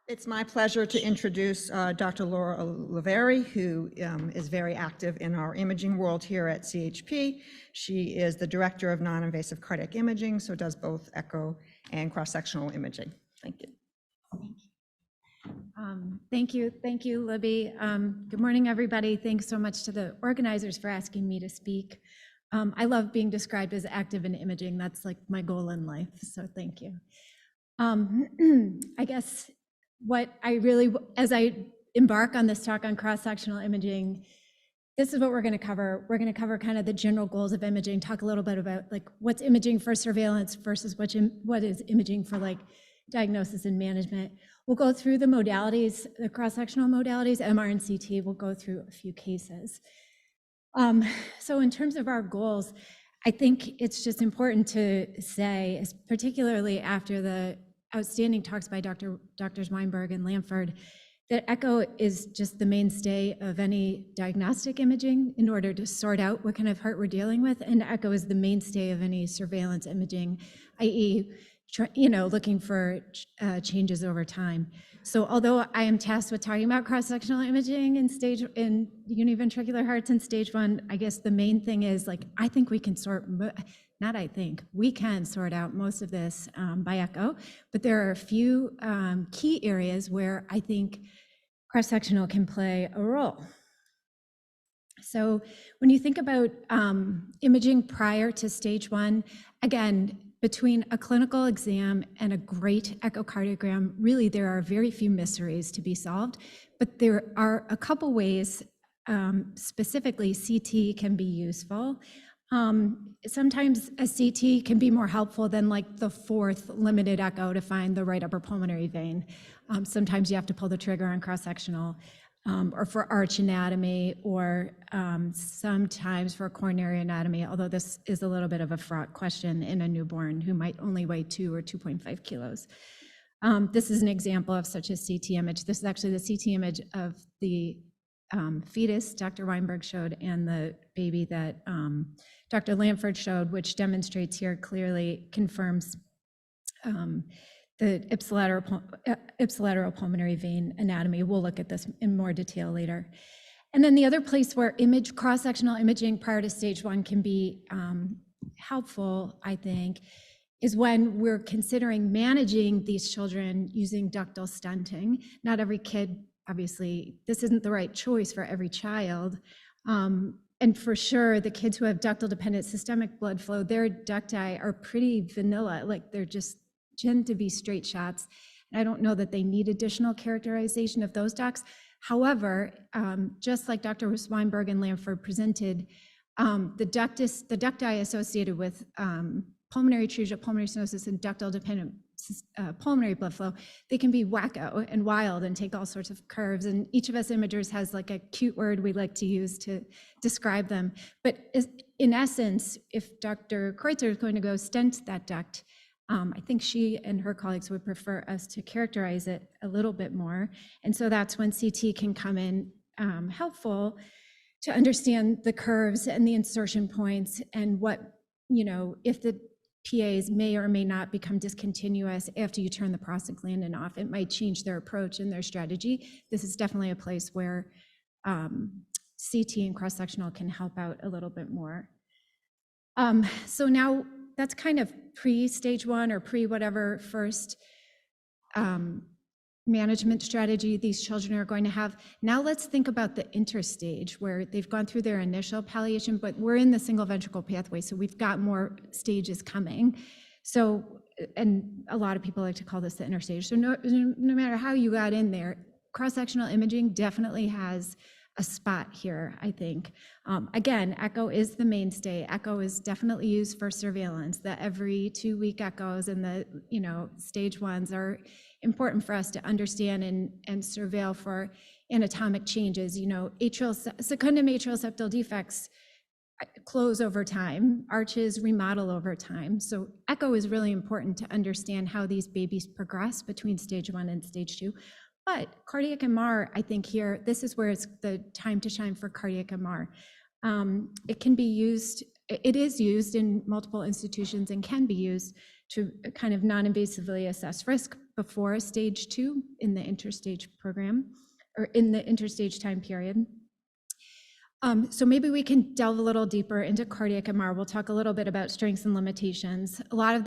It's my pleasure to introduce Dr. Laura Olivieri, who is very active in our imaging world here at CHP. She is the Director of Non-Invasive Cardiac Imaging, so does both echo and cross-sectional imaging. Thank you. Thank you, Libby. Good morning, everybody. Thanks so much to the organizers for asking me to speak. I love being described as active in imaging. That's like my goal in life, so thank you. I guess what I really, as I embark on this talk on cross-sectional imaging, this is what we're going to cover. We're going to cover kind of the general goals of imaging, talk a little bit about like what's imaging for surveillance versus what is imaging for like diagnosis and management. We'll go through the modalities, the cross-sectional modalities, MR and CT. We'll go through a few cases. So in terms of our goals, I think it's just important to say, particularly after the outstanding talks by Drs. Weinberg and Lamford, that echo is just the mainstay of any diagnostic imaging in order to sort out what kind of heart we're dealing with, and echo is the mainstay of any surveillance imaging, i.e., looking for changes over time. So although I am tasked with talking about cross-sectional imaging in univentricular hearts in stage 1, I guess the main thing is like, I think we can we can sort out most of this by echo, but there are a few key areas where I think cross-sectional can play a role. So when you think about imaging prior to stage 1, again, between a clinical exam and a great echocardiogram, really there are very few mysteries to be solved, but there are a couple ways, specifically CT can be useful. Sometimes a CT can be more helpful than like the 4th limited echo to find the right upper pulmonary vein. Sometimes you have to pull the trigger on cross-sectional, or for arch anatomy, or sometimes for coronary anatomy, although this is a little bit of a fraught question in a newborn who might only weigh 2 or 2.5 kilos. This is an example of such a CT image. This is actually the CT image of the fetus Dr. Weinberg showed and the baby that Dr. Lamford showed, which demonstrates here clearly confirms the ipsilateral pulmonary vein anatomy. We'll look at this in more detail later. And then the other place where cross-sectional imaging prior to stage 1 can be helpful, I think, is when we're considering managing these children using ductal stenting. Not every kid, obviously, this isn't the right choice for every child. And for sure, the kids who have ductal dependent systemic blood flow, their ducti are pretty vanilla, like they're just tend to be straight shots. And I don't know that they need additional characterization of those ducts. However, just like Dr. Weinberg and Lamford presented, the ducti associated with pulmonary atresia, pulmonary stenosis, and ductal dependent pulmonary blood flow, they can be wacko and wild and take all sorts of curves. And each of us imagers has like a cute word we like to use to describe them. But in essence, if Dr. Kreutzer is going to go stent that duct, I think she and her colleagues would prefer us to characterize it a little bit more. And so that's when CT can come in helpful to understand the curves and the insertion points and what, if the PAs may or may not become discontinuous after you turn the prostaglandin off. It might change their approach and their strategy. This is definitely a place where CT and cross-sectional can help out a little bit more. So now that's kind of pre-stage 1 or pre-whatever first management strategy these children are going to have. Now let's think about the interstage where they've gone through their initial palliation, but we're in the single ventricle pathway, so we've got more stages coming. So, and a lot of people like to call this the interstage. So no matter how you got in there, cross-sectional imaging definitely has a spot here, I think. Again, echo is the mainstay. Echo is definitely used for surveillance. The every 2-week echoes and the stage 1s are important for us to understand and surveil for anatomic changes. Secundum atrial septal defects close over time, arches remodel over time. So echo is really important to understand how these babies progress between stage 1 and stage 2. But cardiac MR, I think here, this is where it's the time to shine for cardiac MR. It can be used, it is used in multiple institutions and can be used to kind of non-invasively assess risk, before stage 2 in the interstage program, or in the interstage time period. So maybe we can delve a little deeper into cardiac MR. We'll talk a little bit about strengths and limitations. A lot of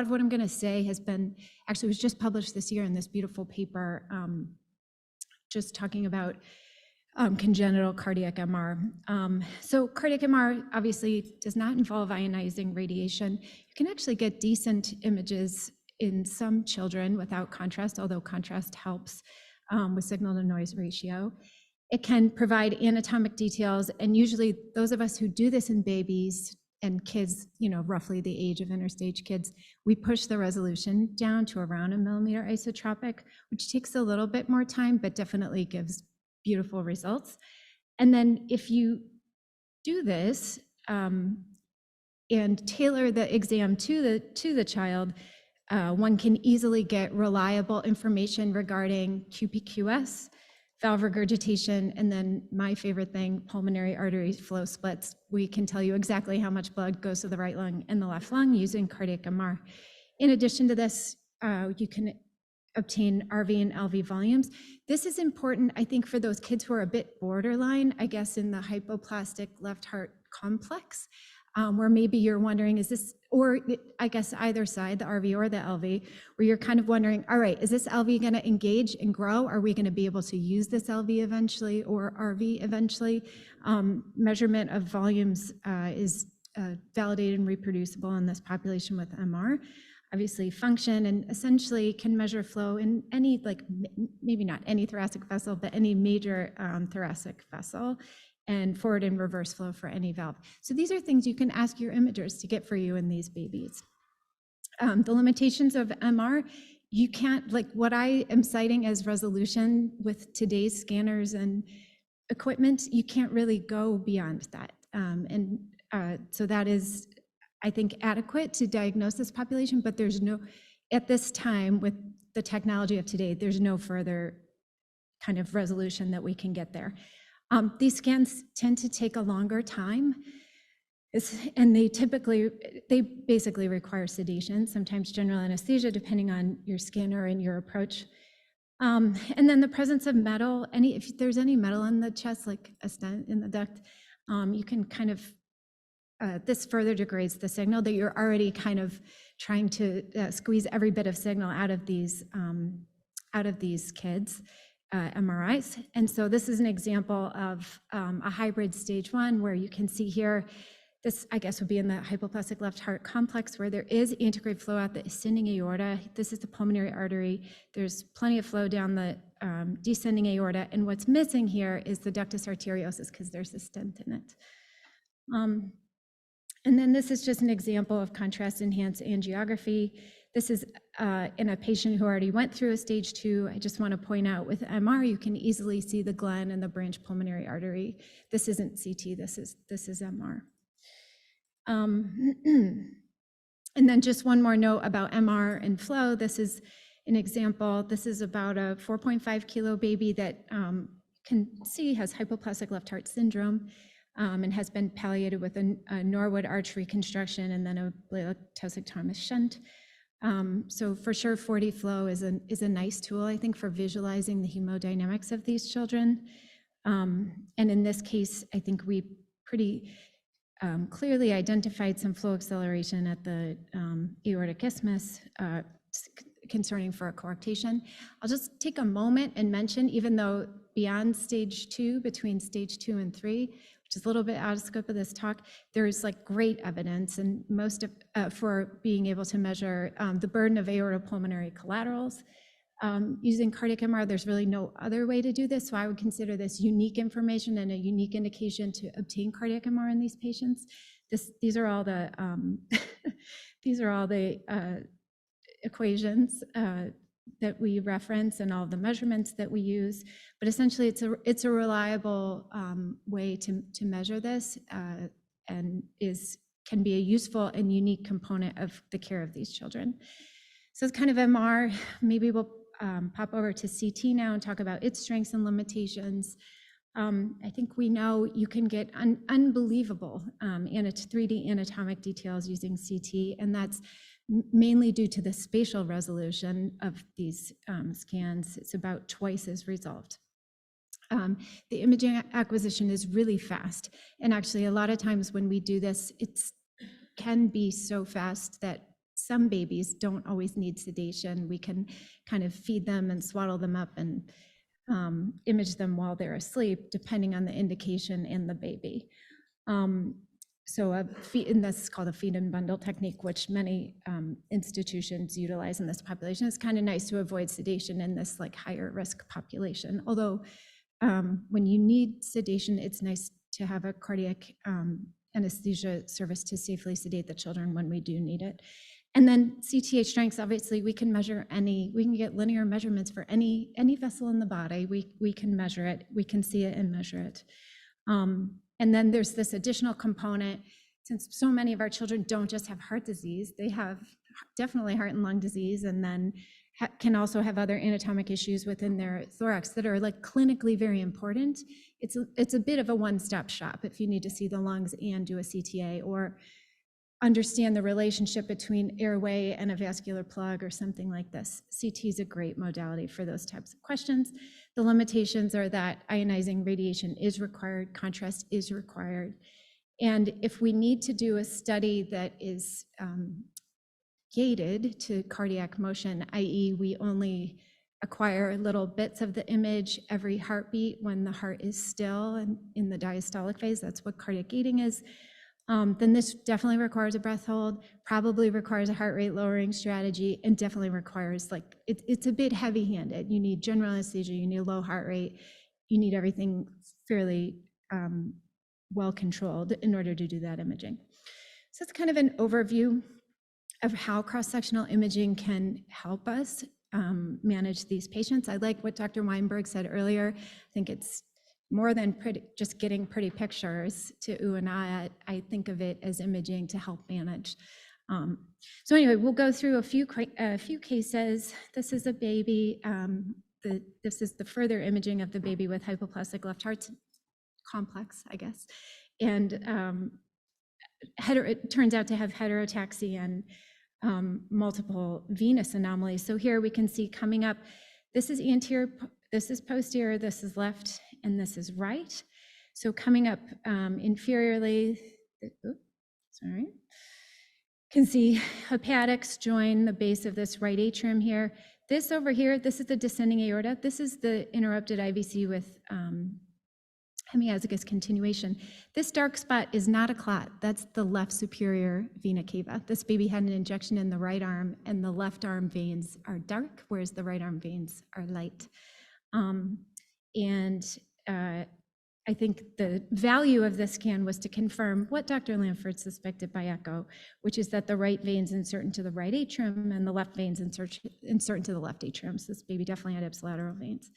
what I'm going to say was just published this year in this beautiful paper, just talking about congenital cardiac MR. So cardiac MR obviously does not involve ionizing radiation. You can actually get decent images in some children without contrast, although contrast helps with signal to noise ratio. It can provide anatomic details, and usually those of us who do this in babies and kids, roughly the age of interstage kids, we push the resolution down to around 1 millimeter isotropic, which takes a little bit more time, but definitely gives beautiful results. And then if you do this and tailor the exam to the child, one can easily get reliable information regarding QPQS, valve regurgitation, and then my favorite thing, pulmonary artery flow splits. We can tell you exactly how much blood goes to the right lung and the left lung using cardiac MR. In addition to this, you can obtain RV and LV volumes. This is important, I think, for those kids who are a bit borderline, I guess, in the hypoplastic left heart complex, where maybe you're wondering, is this, or I guess either side, the RV or the LV, where you're kind of wondering, all right, is this LV going to engage and grow? Are we going to be able to use this LV eventually or RV eventually? Measurement of volumes is validated and reproducible in this population with MR. Obviously function, and essentially can measure flow in any, maybe not any thoracic vessel, but any major thoracic vessel, and forward and reverse flow for any valve. So these are things you can ask your imagers to get for you in these babies. The limitations of MR, you can't, what I am citing as resolution with today's scanners and equipment, you can't really go beyond that. So that is, I think, adequate to diagnose this population, but there's no, at this time with the technology of today, there's no further kind of resolution that we can get there. These scans tend to take a longer time, and they basically require sedation, sometimes general anesthesia, depending on your scanner and your approach. And then the presence of metal, if there's any metal in the chest, like a stent in the duct, you can kind of, this further degrades the signal that you're already kind of trying to squeeze every bit of signal out of these kids' MRIs. And so this is an example of a hybrid stage 1, where you can see here, this I guess would be in the hypoplastic left heart complex, where there is antegrade flow out the ascending aorta. This is the pulmonary artery. There's plenty of flow down the descending aorta. And what's missing here is the ductus arteriosus, because there's a stent in it. And then this is just an example of contrast-enhanced angiography. This is in a patient who already went through a stage 2. I just want to point out with MR, you can easily see the glen and the branch pulmonary artery. This isn't CT, this is MR. And then just one more note about MR and flow. This is an example. This is about a 4.5 kilo baby that can see has hypoplastic left heart syndrome. And has been palliated with a Norwood arch reconstruction and then a Blalock-Taussig Thomas shunt. So for sure, 4D flow is a nice tool, I think, for visualizing the hemodynamics of these children. And in this case, I think we pretty clearly identified some flow acceleration at the aortic isthmus, concerning for a coarctation. I'll just take a moment and mention, even though beyond stage 2, between stage 2 and 3, which is a little bit out of scope of this talk, there's great evidence and most of, for being able to measure the burden of aortopulmonary collaterals. Using cardiac MR, there's really no other way to do this, so I would consider this unique information and a unique indication to obtain cardiac MR in these patients. These are all the equations that we reference and all the measurements that we use, but essentially it's a reliable way to measure this and can be a useful and unique component of the care of these children. So it's kind of MR. Maybe we'll pop over to CT now and talk about its strengths and limitations. I think we know you can get unbelievable 3D anatomic details using CT, and that's mainly due to the spatial resolution of these scans. It's about twice as resolved. The imaging acquisition is really fast. And actually, a lot of times when we do this, it can be so fast that some babies don't always need sedation. We can kind of feed them and swaddle them up and image them while they're asleep, depending on the indication and the baby. And this is called a feed and bundle technique, which many institutions utilize in this population. It's kind of nice to avoid sedation in this like higher risk population. Although when you need sedation, it's nice to have a cardiac anesthesia service to safely sedate the children when we do need it. And then CTH strengths, obviously, we can measure we can get linear measurements for any vessel in the body. We can measure it, we can see it and measure it. And then there's this additional component, since so many of our children don't just have heart disease, they have definitely heart and lung disease, and then can also have other anatomic issues within their thorax that are like clinically very important. It's a bit of a one-stop shop if you need to see the lungs and do a CTA, or understand the relationship between airway and a vascular plug or something like this. CT is a great modality for those types of questions. The limitations are that ionizing radiation is required, contrast is required. And if we need to do a study that is gated to cardiac motion, i.e. we only acquire little bits of the image every heartbeat when the heart is still and in the diastolic phase, that's what cardiac gating is, then this definitely requires a breath hold, probably requires a heart rate lowering strategy, and definitely requires, like, it's a bit heavy-handed. You need general anesthesia, you need a low heart rate, you need everything fairly well controlled in order to do that imaging. So it's kind of an overview of how cross-sectional imaging can help us manage these patients. I like what Dr. Weinberg said earlier. I think it's more than just getting pretty pictures to ooh and ah. I think of it as imaging to help manage. So anyway, we'll go through a few cases. This is a baby. This is the further imaging of the baby with hypoplastic left heart complex, I guess. And it turns out to have heterotaxy and multiple venous anomalies. So here we can see coming up, this is anterior, this is posterior, this is left, and this is right. So coming up inferiorly, can see hepatics join the base of this right atrium here. This over here, this is the descending aorta. This is the interrupted IVC with hemiazygous continuation. This dark spot is not a clot. That's the left superior vena cava. This baby had an injection in the right arm, and the left arm veins are dark, whereas the right arm veins are light. I think the value of this scan was to confirm what Dr. Lanford suspected by echo, which is that the right veins insert into the right atrium and the left veins insert into the left atrium. So this baby definitely had ipsilateral veins,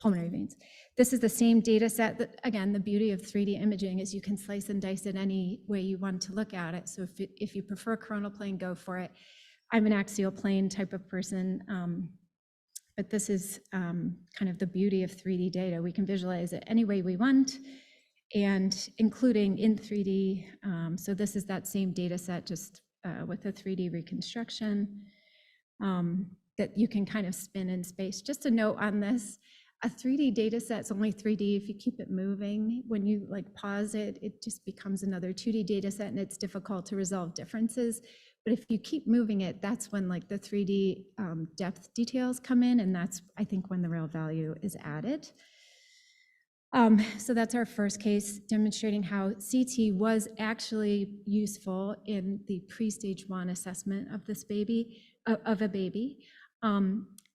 pulmonary veins. This is the same data set that, again, the beauty of 3D imaging is you can slice and dice it any way you want to look at it. So if you prefer coronal plane, go for it. I'm an axial plane type of person. But this is kind of the beauty of 3D data. We can visualize it any way we want, and including in 3D. So this is that same data set, just with a 3D reconstruction that you can kind of spin in space. Just a note on this, a 3D data set is only 3D if you keep it moving. When you like pause it, it just becomes another 2D data set, and it's difficult to resolve differences. But if you keep moving it, that's when like the 3D depth details come in, and that's, I think, when the real value is added. So that's our first case, demonstrating how CT was actually useful in the pre-stage 1 assessment of this baby, of a baby.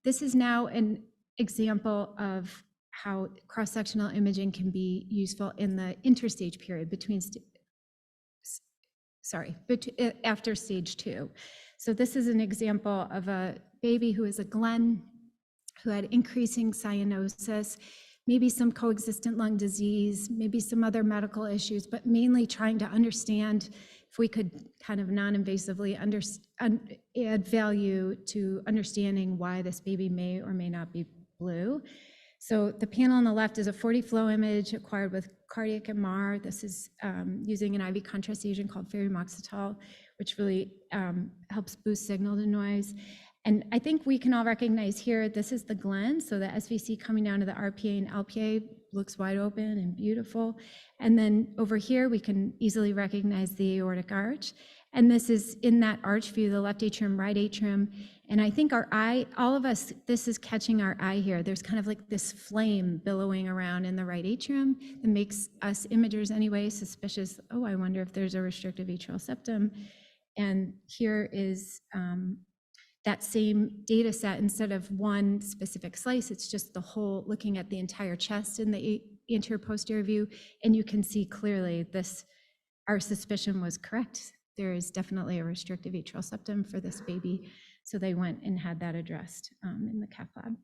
This is now an example of how cross-sectional imaging can be useful in the interstage period between after stage 2. So this is an example of a baby who is a Glenn, who had increasing cyanosis, maybe some coexistent lung disease, maybe some other medical issues, but mainly trying to understand if we could kind of non-invasively add value to understanding why this baby may or may not be blue. So the panel on the left is a 40 flow image acquired with cardiac MR. This is using an IV contrast agent called ferrimoxetol, which really helps boost signal to noise. And I think we can all recognize here, this is the Glen. So the SVC coming down to the RPA and LPA looks wide open and beautiful. And then over here, we can easily recognize the aortic arch. And this is in that arch view, the left atrium, right atrium. And I think our eye, all of us, this is catching our eye here. There's kind of like this flame billowing around in the right atrium that makes us imagers anyway suspicious. Oh, I wonder if there's a restrictive atrial septum. And here is that same data set. Instead of one specific slice, it's just the whole, looking at the entire chest in the anterior posterior view. And you can see clearly this, our suspicion was correct. There is definitely a restrictive atrial septum for this baby. So they went and had that addressed in the cath lab.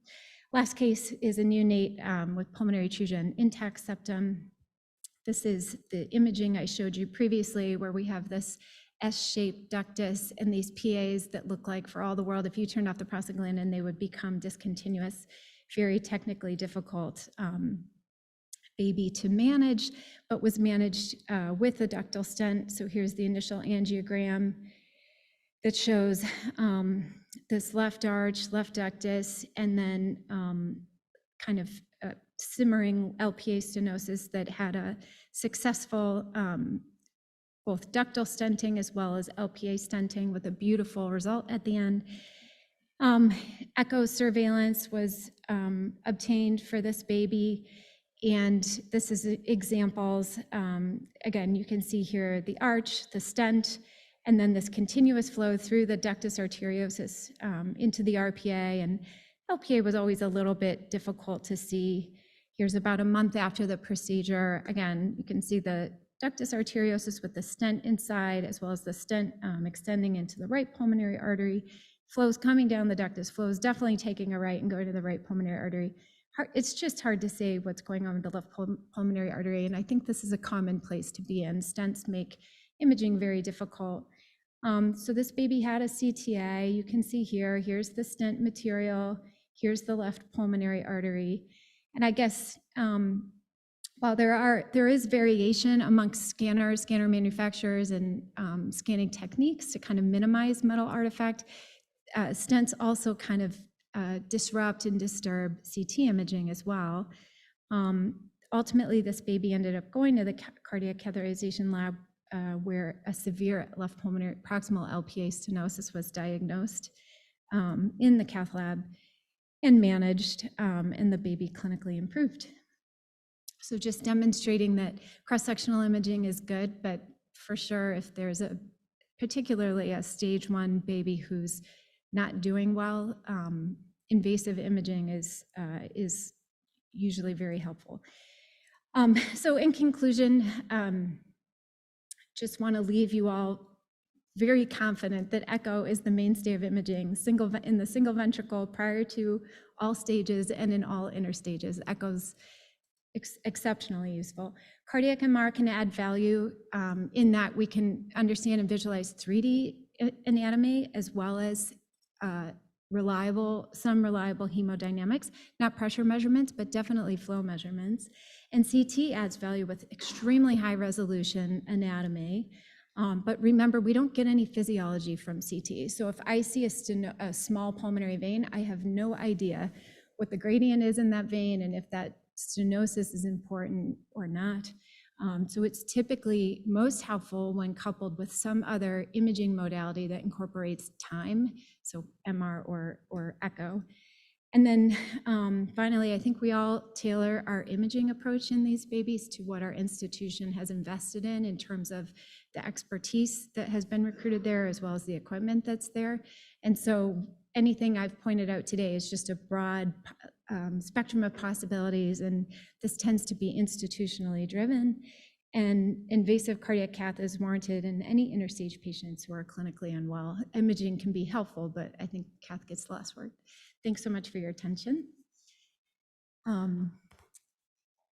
Last case is a neonate with pulmonary effusion, intact septum. This is the imaging I showed you previously, where we have this S-shaped ductus and these PAs that look like, for all the world, if you turned off the prostaglandin, they would become discontinuous. Very technically difficult baby to manage, but was managed with a ductal stent. So here's the initial angiogram that shows this left arch, left ductus, and then kind of simmering LPA stenosis that had a successful both ductal stenting as well as LPA stenting with a beautiful result at the end. Echo surveillance was obtained for this baby, and this is examples. Again, you can see here the arch, the stent, and then this continuous flow through the ductus arteriosus into the RPA, and LPA was always a little bit difficult to see. Here's about a month after the procedure. Again, you can see the ductus arteriosus with the stent inside, as well as the stent extending into the right pulmonary artery. Flows coming down the ductus, flows definitely taking a right and going to the right pulmonary artery. It's just hard to say what's going on with the left pulmonary artery, and I think this is a common place to be in. Stents make imaging very difficult. So this baby had a CTA. You can see here, here's the stent material, here's the left pulmonary artery. And I guess while there is variation amongst scanner manufacturers and scanning techniques to kind of minimize metal artifact, stents also kind of disrupt and disturb CT imaging as well. Ultimately, this baby ended up going to the cardiac catheterization lab where a severe left pulmonary proximal LPA stenosis was diagnosed in the cath lab and managed, and the baby clinically improved. So just demonstrating that cross-sectional imaging is good, but for sure, if there's particularly a stage 1 baby who's not doing well, invasive imaging is usually very helpful. So in conclusion, just want to leave you all very confident that echo is the mainstay of imaging in the single ventricle prior to all stages and in all interstages. Echo's exceptionally useful. Cardiac MR can add value in that we can understand and visualize 3D anatomy as well as some reliable hemodynamics, not pressure measurements, but definitely flow measurements. And CT adds value with extremely high resolution anatomy. But remember, we don't get any physiology from CT. So if I see a small pulmonary vein, I have no idea what the gradient is in that vein and if that stenosis is important or not. So it's typically most helpful when coupled with some other imaging modality that incorporates time, so MR or echo. And then finally, I think we all tailor our imaging approach in these babies to what our institution has invested in terms of the expertise that has been recruited there, as well as the equipment that's there. And so anything I've pointed out today is just a broad spectrum of possibilities, and this tends to be institutionally driven. And invasive cardiac cath is warranted in any interstage patients who are clinically unwell. Imaging can be helpful, but I think cath gets the last word. Thanks so much for your attention.